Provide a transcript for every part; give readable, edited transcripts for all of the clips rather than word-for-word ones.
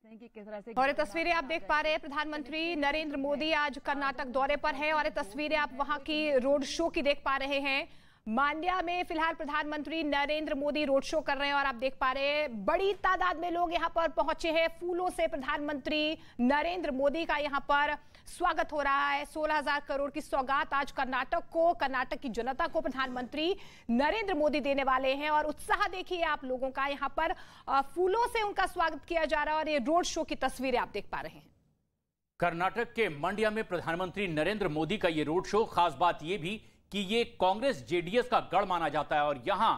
सकते हैं कि किस तरह से। और ये तस्वीरें आप देख पा रहे हैं, प्रधानमंत्री नरेंद्र मोदी आज कर्नाटक दौरे पर है और ये तस्वीरें आप वहां की रोड शो की देख पा रहे हैं। मांड्या में फिलहाल प्रधानमंत्री नरेंद्र मोदी रोड शो कर रहे हैं और आप देख पा रहे हैं बड़ी तादाद में लोग यहां पर पहुंचे हैं। फूलों से प्रधानमंत्री नरेंद्र मोदी का यहां पर स्वागत हो रहा है। 16,000 करोड़ की सौगात आज कर्नाटक की जनता को प्रधानमंत्री नरेंद्र मोदी देने वाले हैं और उत्साह देखिए आप लोगों का। यहां पर फूलों से उनका स्वागत किया जा रहा है और ये रोड शो की तस्वीरें आप देख पा रहे हैं। कर्नाटक के मंड्या में प्रधानमंत्री नरेंद्र मोदी का ये रोड शो, खास बात यह भी कि ये कांग्रेस जेडीएस का गढ़ माना जाता है और यहां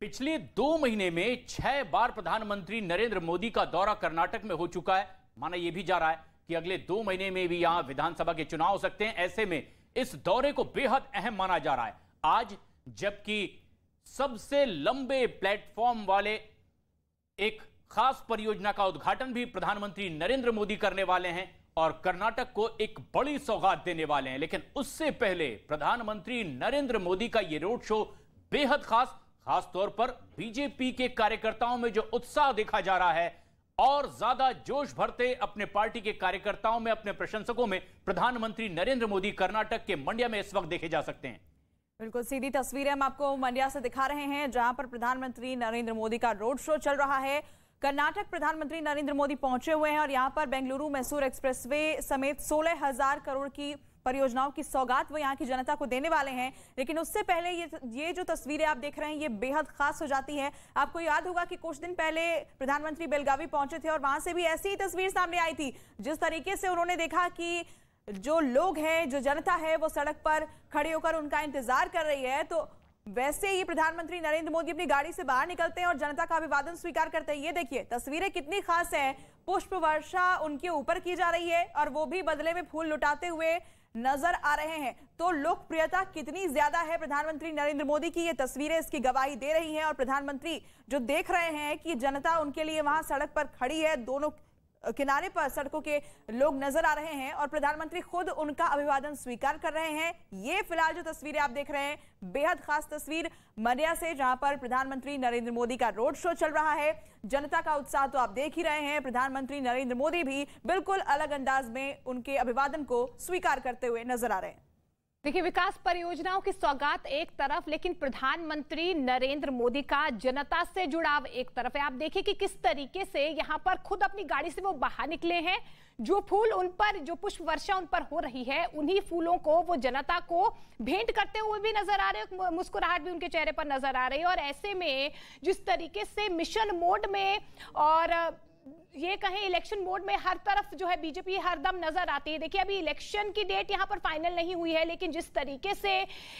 पिछले 2 महीने में 6 बार प्रधानमंत्री नरेंद्र मोदी का दौरा कर्नाटक में हो चुका है। माना यह भी जा रहा है कि अगले 2 महीने में भी यहां विधानसभा के चुनाव हो सकते हैं। ऐसे में इस दौरे को बेहद अहम माना जा रहा है। आज जबकि सबसे लंबे प्लेटफॉर्म वाले एक खास परियोजना का उद्घाटन भी प्रधानमंत्री नरेंद्र मोदी करने वाले हैं और कर्नाटक को एक बड़ी सौगात देने वाले हैं, लेकिन उससे पहले प्रधानमंत्री नरेंद्र मोदी का यह रोड शो बेहद खास तौर पर बीजेपी के कार्यकर्ताओं में जो उत्साह देखा जा रहा है और ज्यादा जोश भरते अपने पार्टी के कार्यकर्ताओं में, अपने प्रशंसकों में प्रधानमंत्री नरेंद्र मोदी कर्नाटक के मंड्या में इस वक्त देखे जा सकते हैं। बिल्कुल सीधी तस्वीरें हम आपको मंड्या से दिखा रहे हैं जहां पर प्रधानमंत्री नरेंद्र मोदी का रोड शो चल रहा है। कर्नाटक प्रधानमंत्री नरेंद्र मोदी पहुंचे हुए हैं और यहां पर बेंगलुरु मैसूर एक्सप्रेसवे समेत 16,000 करोड़ की परियोजनाओं की सौगात वो यहां की जनता को देने वाले हैं। लेकिन उससे पहले ये जो तस्वीरें आप देख रहे हैं ये बेहद खास हो जाती है। आपको याद होगा कि कुछ दिन पहले प्रधानमंत्री बेलगावी पहुंचे थे और वहां से भी ऐसी ही तस्वीर सामने आई थी। जिस तरीके से उन्होंने देखा कि जो लोग हैं, जो जनता है वो सड़क पर खड़े होकर उनका इंतजार कर रही है, तो वैसे ही प्रधानमंत्री नरेंद्र मोदी अपनी गाड़ी से बाहर निकलते हैं और जनता का अभिवादन स्वीकार करते हैं। ये देखिए तस्वीरें कितनी खास है। पुष्प वर्षा उनके ऊपर की जा रही है और वो भी बदले में फूल लुटाते हुए नजर आ रहे हैं। तो लोकप्रियता कितनी ज्यादा है प्रधानमंत्री नरेंद्र मोदी की, ये तस्वीरें इसकी गवाही दे रही हैं। और प्रधानमंत्री जो देख रहे हैं कि जनता उनके लिए वहां सड़क पर खड़ी है, दोनों किनारे पर सड़कों के लोग नजर आ रहे हैं और प्रधानमंत्री खुद उनका अभिवादन स्वीकार कर रहे हैं। ये फिलहाल जो तस्वीरें आप देख रहे हैं बेहद खास तस्वीर मंड्या से, जहां पर प्रधानमंत्री नरेंद्र मोदी का रोड शो चल रहा है। जनता का उत्साह तो आप देख ही रहे हैं। प्रधानमंत्री नरेंद्र मोदी भी बिल्कुल अलग अंदाज में उनके अभिवादन को स्वीकार करते हुए नजर आ रहे हैं। देखिए विकास परियोजनाओं की सौगात एक तरफ, लेकिन प्रधानमंत्री नरेंद्र मोदी का जनता से जुड़ाव एक तरफ है। आप देखिए कि किस तरीके से यहां पर खुद अपनी गाड़ी से वो बाहर निकले हैं। जो फूल उन पर, जो पुष्प वर्षा उन पर हो रही है, उन्हीं फूलों को वो जनता को भेंट करते हुए भी नजर आ रहे हैं। मुस्कुराहट भी उनके चेहरे पर नजर आ रही है। और ऐसे में जिस तरीके से मिशन मोड में और ये कहें इलेक्शन मोड में हर तरफ जो है बीजेपी हरदम नजर आती है। देखिए अभी इलेक्शन की डेट यहां पर फाइनल नहीं हुई है, लेकिन जिस तरीके से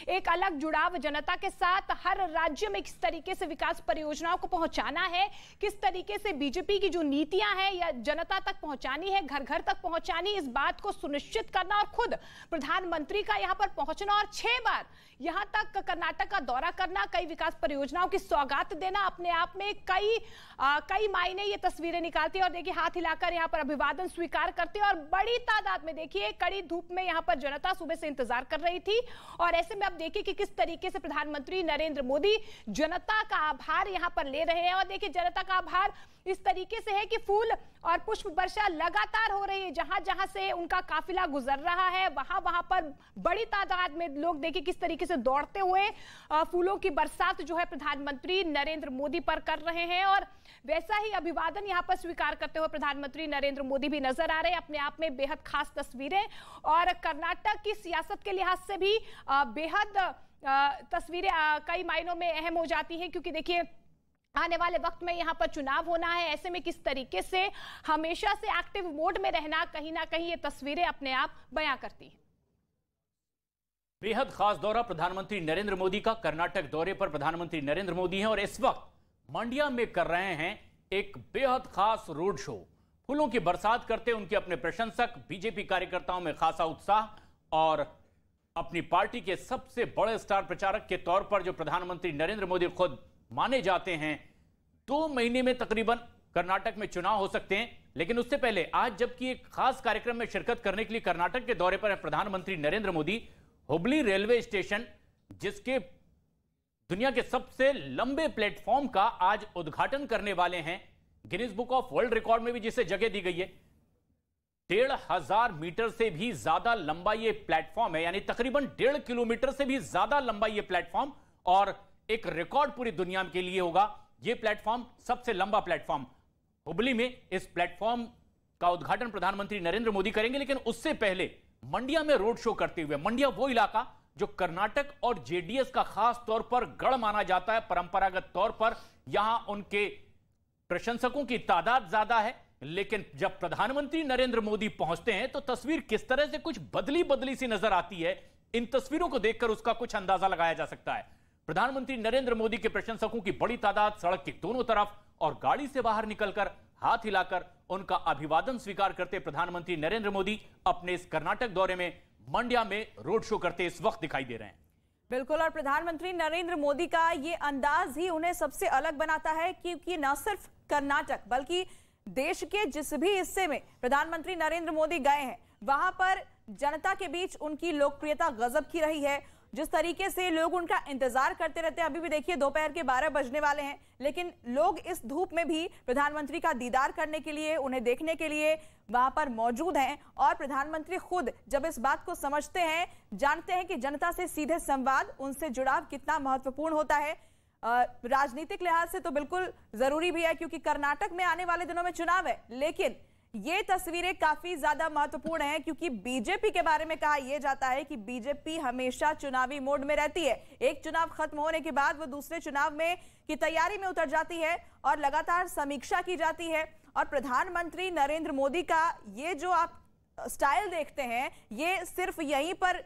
एक अलग जुड़ाव जनता के साथ हर राज्य में किस तरीके से विकास परियोजनाओं को पहुंचाना है, किस तरीके से बीजेपी की जो नीतियां हैं या जनता तक पहुंचानी है, घर घर तक पहुंचानी, इस बात को सुनिश्चित करना और खुद प्रधानमंत्री का यहां पर पहुंचना और 6 बार यहां तक कर्नाटक का दौरा करना, कई विकास परियोजनाओं की सौगात देना, अपने आप में कई मायने ये तस्वीरें निकालती है। और देखिए हाथ हिलाकर यहां पर अभिवादन स्वीकार करते हैं और बड़ी तादाद में देखिए कड़ी धूप में यहां पर जनता सुबह से इंतजार कर रही थी। और ऐसे में अब देखिए कि किस तरीके से प्रधानमंत्री नरेंद्र मोदी जनता का आभार यहां पर ले रहे हैं। और देखिए जनता का आभार इस तरीके से है कि फूल और पुष्प वर्षा लगातार हो रही है। जहां जहां से उनका काफिला गुजर रहा है वहां पर बड़ी तादाद में लोग देखिए किस तरीके से दौड़ते हुए फूलों की बरसात जो है प्रधानमंत्री नरेंद्र मोदी पर कर रहे हैं। और वैसा ही अभिवादन यहां पर स्वीकार करते हुए प्रधानमंत्री नरेंद्र मोदी भी नजर आ रहे हैं। अपने आप में बेहद खास तस्वीरें और कर्नाटक की सियासत के लिहाज से भी बेहद तस्वीरें कई मायनों में अहम हो जाती हैं, क्योंकि देखिए आने वाले वक्त में यहां पर चुनाव होना है। ऐसे में किस तरीके से हमेशा से एक्टिव मोड में रहना कहीं ना कहीं ये तस्वीरें अपने आप बयां करती हैं। बेहद खास दौरा प्रधानमंत्री नरेंद्र मोदी का। कर्नाटक दौरे पर प्रधानमंत्री नरेंद्र मोदी हैं और इस वक्त मंड्या में कर रहे हैं एक बेहद खास रोड शो। फूलों की बरसात करते उनके अपने प्रशंसक, बीजेपी कार्यकर्ताओं में खासा उत्साह और अपनी पार्टी के सबसे बड़े स्टार प्रचारक के तौर पर जो प्रधानमंत्री नरेंद्र मोदी खुद माने जाते हैं। 2 महीने में तकरीबन कर्नाटक में चुनाव हो सकते हैं, लेकिन उससे पहले आज जबकि एक खास कार्यक्रम में शिरकत करने के लिए कर्नाटक के दौरे पर है प्रधानमंत्री नरेंद्र मोदी, हुबली रेलवे स्टेशन जिसके दुनिया के सबसे लंबे प्लेटफॉर्म का आज उद्घाटन करने वाले हैं। Guinness book of world record में भी जिसे जगह दी गई है। 1500 मीटर से भी ज्यादा लंबा ये प्लेटफॉर्म है, यानी तकरीबन 1.5 किलोमीटर से भी ज्यादा लंबा ये प्लेटफॉर्म, और एक रिकॉर्ड पूरी दुनिया के लिए होगा। ये प्लेटफॉर्म सबसे लंबा प्लेटफॉर्म हुबली में, इस प्लेटफॉर्म का उद्घाटन प्रधानमंत्री नरेंद्र मोदी करेंगे। लेकिन उससे पहले मंडिया में रोड शो करते हुए, मंडिया वो इलाका जो कर्नाटक और जेडीएस का खास तौर पर गढ़ माना जाता है, परंपरागत तौर पर यहां उनके प्रशंसकों की तादाद ज्यादा है। लेकिन जब प्रधानमंत्री नरेंद्र मोदी पहुंचते हैं तो तस्वीर किस तरह से कुछ बदली बदली सी नजर आती है, इन तस्वीरों को देखकर उसका कुछ अंदाजा लगाया जा सकता है। प्रधानमंत्री नरेंद्र मोदी के प्रशंसकों की बड़ी तादाद सड़क के दोनों तरफ, और गाड़ी से बाहर निकलकर हाथ हिलाकर उनका अभिवादन स्वीकार करते प्रधानमंत्री नरेंद्र मोदी अपने इस कर्नाटक दौरे में मंड्या में रोड शो करते इस वक्त दिखाई दे रहे हैं। बिल्कुल, और प्रधानमंत्री नरेंद्र मोदी का ये अंदाज ही उन्हें सबसे अलग बनाता है, क्योंकि न सिर्फ कर्नाटक बल्कि देश के जिस भी हिस्से में प्रधानमंत्री नरेंद्र मोदी गए हैं वहां पर जनता के बीच उनकी लोकप्रियता गजब की रही है। जिस तरीके से लोग उनका इंतजार करते रहते हैं, अभी भी देखिए दोपहर के 12 बजने वाले हैं, लेकिन लोग इस धूप में भी प्रधानमंत्री का दीदार करने के लिए, उन्हें देखने के लिए वहां पर मौजूद हैं। और प्रधानमंत्री खुद जब इस बात को समझते हैं, जानते हैं कि जनता से सीधे संवाद, उनसे जुड़ाव कितना महत्वपूर्ण होता है। राजनीतिक लिहाज से तो बिल्कुल जरूरी भी है, क्योंकि कर्नाटक में आने वाले दिनों में चुनाव है। लेकिन ये तस्वीरें काफी ज्यादा महत्वपूर्ण हैं, क्योंकि बीजेपी के बारे में कहा यह जाता है कि बीजेपी हमेशा चुनावी मोड में रहती है। एक चुनाव खत्म होने के बाद वो दूसरे चुनाव में की तैयारी में उतर जाती है और लगातार समीक्षा की जाती है। और प्रधानमंत्री नरेंद्र मोदी का ये जो आप स्टाइल देखते हैं, ये सिर्फ यहीं पर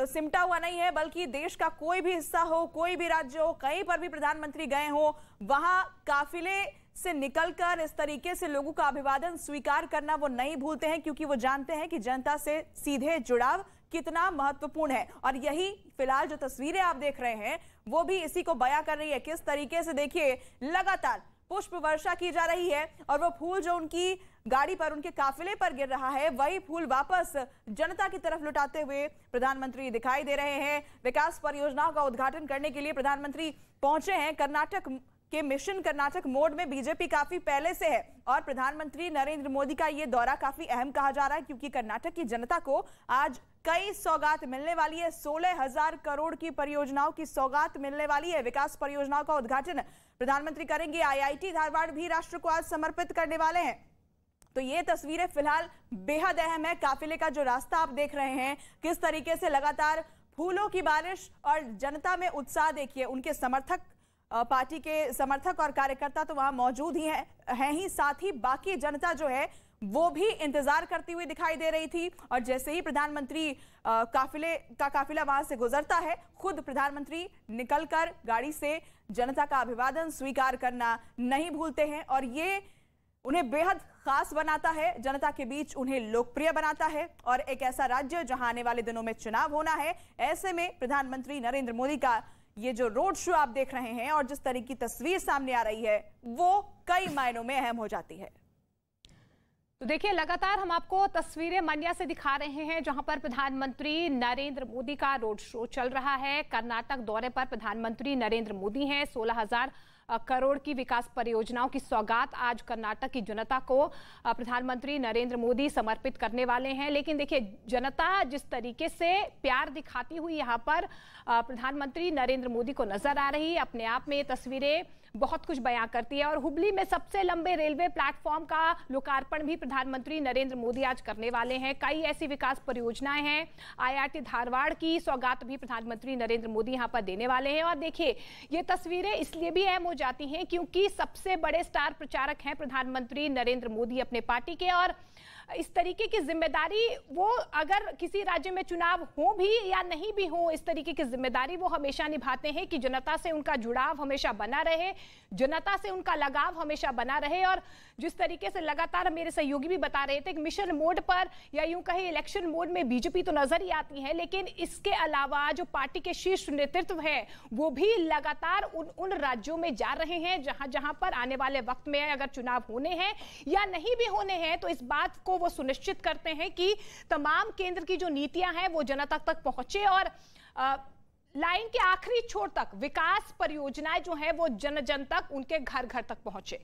सिमटा हुआ नहीं है, बल्कि देश का कोई भी हिस्सा हो, कोई भी राज्य हो, कहीं पर भी प्रधानमंत्री गए हो, वहां काफिले से निकलकर इस तरीके से लोगों का अभिवादन स्वीकार करना वो नहीं भूलते हैं, क्योंकि वो जानते हैं कि जनता से सीधे जुड़ाव कितना महत्वपूर्ण है। और यही फिलहाल जो तस्वीरें आप देख रहे हैं वो भी इसी को बयां कर रही है। किस तरीके से देखिए लगातार पुष्प वर्षा की जा रही है, और वो फूल जो उनकी गाड़ी पर, उनके काफिले पर गिर रहा है, वही फूल वापस जनता की तरफ लौटाते हुए प्रधानमंत्री दिखाई दे रहे हैं। विकास परियोजनाओं का उद्घाटन करने के लिए प्रधानमंत्री पहुंचे हैं। कर्नाटक के मिशन कर्नाटक मोड में बीजेपी काफी पहले से है, और प्रधानमंत्री नरेंद्र मोदी का यह दौरा काफी अहम कहा जा रहा है, क्योंकि कर्नाटक की जनता को आज कई सौगात मिलने वाली है। 16,000 करोड़ की परियोजनाओं की सौगात मिलने वाली है। विकास परियोजनाओं का उद्घाटन प्रधानमंत्री करेंगे। IIT धारवाड़ भी राष्ट्र को आज समर्पित करने वाले हैं। तो ये तस्वीरें फिलहाल बेहद अहम है। काफिले का जो रास्ता आप देख रहे हैं, किस तरीके से लगातार फूलों की बारिश, और जनता में उत्साह देखिए। उनके समर्थक, पार्टी के समर्थक और कार्यकर्ता तो वहां मौजूद ही हैं ही, साथ ही बाकी जनता जो है वो भी इंतजार करती हुई दिखाई दे रही थी। और जैसे ही प्रधानमंत्री काफिला वहां से गुजरता है, खुद प्रधानमंत्री निकलकर गाड़ी से जनता का अभिवादन स्वीकार करना नहीं भूलते हैं, और ये उन्हें बेहद खास बनाता है, जनता के बीच उन्हें लोकप्रिय बनाता है। और एक ऐसा राज्य जहां आने वाले दिनों में चुनाव होना है, ऐसे में प्रधानमंत्री नरेंद्र मोदी का ये जो रोड शो आप देख रहे हैं और जिस तरह की तस्वीर सामने आ रही है, वो कई मायनों में अहम हो जाती है। तो देखिए, लगातार हम आपको तस्वीरें मंड्या से दिखा रहे हैं, जहां पर प्रधानमंत्री नरेंद्र मोदी का रोड शो चल रहा है। कर्नाटक दौरे पर प्रधानमंत्री नरेंद्र मोदी हैं। 16,000 करोड़ की विकास परियोजनाओं की सौगात आज कर्नाटक की जनता को प्रधानमंत्री नरेंद्र मोदी समर्पित करने वाले हैं। लेकिन देखिए, जनता जिस तरीके से प्यार दिखाती हुई यहाँ पर प्रधानमंत्री नरेंद्र मोदी को नजर आ रही है, अपने आप में ये तस्वीरें बहुत कुछ बयां करती है। और हुबली में सबसे लंबे रेलवे प्लेटफॉर्म का लोकार्पण भी प्रधानमंत्री नरेंद्र मोदी आज करने वाले हैं। कई ऐसी विकास परियोजनाएं हैं। IIT धारवाड़ की सौगात भी प्रधानमंत्री नरेंद्र मोदी यहां पर देने वाले हैं। और देखिए, ये तस्वीरें इसलिए भी अहम हो जाती हैं क्योंकि सबसे बड़े स्टार प्रचारक हैं प्रधानमंत्री नरेंद्र मोदी अपने पार्टी के, और इस तरीके की जिम्मेदारी वो, अगर किसी राज्य में चुनाव हो भी या नहीं भी हो, इस तरीके की जिम्मेदारी वो हमेशा निभाते हैं कि जनता से उनका जुड़ाव हमेशा बना रहे, जनता से उनका लगाव हमेशा बना रहे। और जिस तरीके से लगातार मेरे सहयोगी भी बता रहे थे कि मिशन मोड पर या यूं कहे इलेक्शन मोड में बीजेपी तो नजर ही आती है, लेकिन इसके अलावा जो पार्टी के शीर्ष नेतृत्व है वो भी लगातार उन राज्यों में जा रहे हैं जहां पर आने वाले वक्त में अगर चुनाव होने हैं या नहीं भी होने हैं, तो इस बात को वो सुनिश्चित करते हैं कि तमाम केंद्र की जो नीतियां हैं वो जनता तक पहुंचे, और लाइन के आखिरी छोर तक विकास परियोजनाएं जो है वो जन जन तक, उनके घर घर तक पहुंचे।